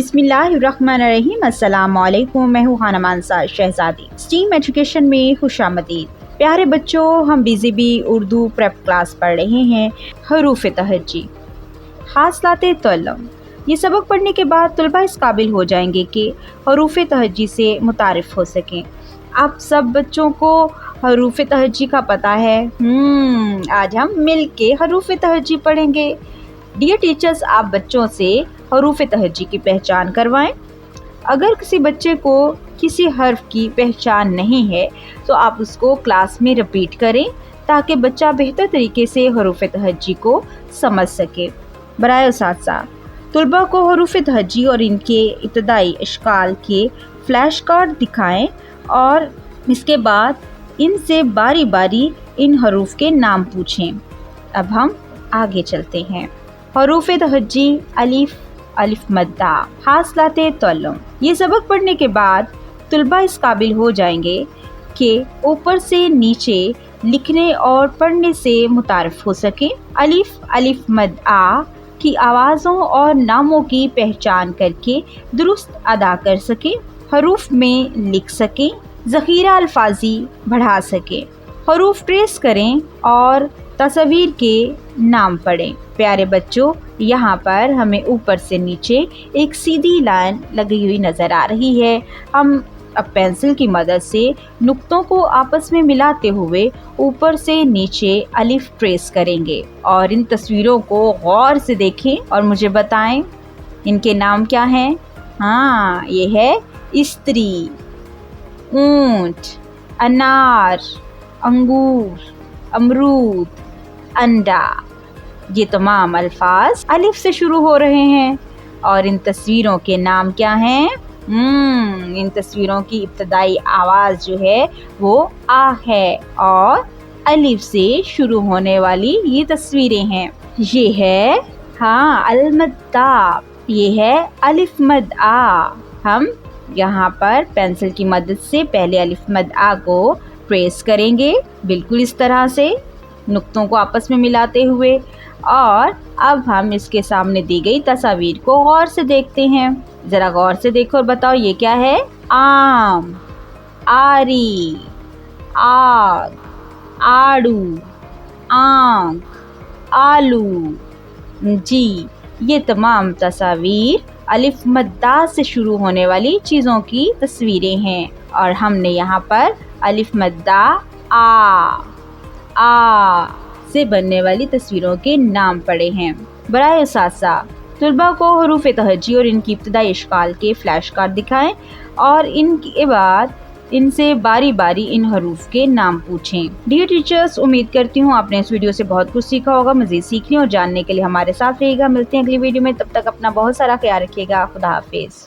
बिस्मिल्लाहिर्रहमानिर्रहीम। अस्सलामु अलैकुम। मैं हूँ खानम अंसार शहजादी। स्टीम एजुकेशन में खुशामदीद। प्यारे बच्चों, हम BZB उर्दू प्रेप क्लास पढ़ रहे हैं हरूफ तहज्जी हासिलाते तअल्लुम। ये सबक पढ़ने के बाद तलबा इस काबिल हो जाएंगे कि हरूफ तहज्जी से मुतारिफ हो सकें। आप सब बच्चों को हरूफ तहज्जी का पता है। आज हम मिल के हरूफ तहज्जी पढ़ेंगे। डियर टीचर्स, आप बच्चों से हरूफ तहज्जी की पहचान करवाएं। अगर किसी बच्चे को किसी हर्फ की पहचान नहीं है तो आप उसको क्लास में रिपीट करें ताकि बच्चा बेहतर तरीके से हरूफ तहज्जी को समझ सके। बराए उस्ताद, तलबा को हरूफ तहज्जी और इनके इब्तदाई अशकाल के फ्लैश कार्ड दिखाएं और इसके बाद इनसे बारी बारी इन हरूफ के नाम पूछें। अब हम आगे चलते हैं। हरूफ तहज्जी अलिफ, अलिफ मद्दा, हासिलाते तअल्लुम। ये सबक पढ़ने के बाद तलबा इस काबिल हो जाएंगे कि ऊपर से नीचे लिखने और पढ़ने से मुतारिफ हो सके। अलिफ, अलिफ मद आ की आवाज़ों और नामों की पहचान करके दुरुस्त अदा कर सके, हरूफ में लिख सकें, ज़ख़ीरा अल्फाजी बढ़ा सकें, हरूफ ट्रेस करें और तस्वीर के नाम पढ़ें। प्यारे बच्चों, यहाँ पर हमें ऊपर से नीचे एक सीधी लाइन लगी हुई नज़र आ रही है। हम अब पेंसिल की मदद से नुक्तों को आपस में मिलाते हुए ऊपर से नीचे अलिफ ट्रेस करेंगे और इन तस्वीरों को गौर से देखें और मुझे बताएं इनके नाम क्या हैं। हाँ, ये है स्त्री, ऊंट, अनार, अंगूर, अमरूद, अंडा। ये तमाम अल्फाज अलिफ से शुरू हो रहे हैं और इन तस्वीरों के नाम क्या हैं? इन तस्वीरों की इब्तदाई आवाज़ जो है वो आ है और अलिफ से शुरू होने वाली ये तस्वीरें हैं। ये है अलमद्दा, ये है अलिफ मद आ। हम यहाँ पर पेंसिल की मदद से पहले अलिफ मद आ को ट्रेस करेंगे, बिल्कुल इस तरह से नुक्तों को आपस में मिलाते हुए। और अब हम इसके सामने दी गई तस्वीर को गौर से देखते हैं। ज़रा गौर से देखो और बताओ ये क्या है? आम, आरी, आग, आड़ू, आंख, आलू। जी, ये तमाम तस्वीर अलिफ मद्दा से शुरू होने वाली चीज़ों की तस्वीरें हैं और हमने यहाँ पर अलिफ मद्दा आ से बनने वाली तस्वीरों के नाम पढ़े हैं। बराए उस्ताद, तलबा को हरूफ तहज्जी और इनकी इब्तदाई अशकाल के फ्लैश कार्ड दिखाएं और इनके बाद इनसे बारी बारी इन हरूफ के नाम पूछें। डियर टीचर्स, उम्मीद करती हूँ आपने इस वीडियो से बहुत कुछ सीखा होगा। मज़ीद सीखने और जानने के लिए हमारे साथ रहिएगा। मिलते हैं अगली वीडियो में, तब तक अपना बहुत सारा ख्याल रखिएगा। खुदा हाफिज़।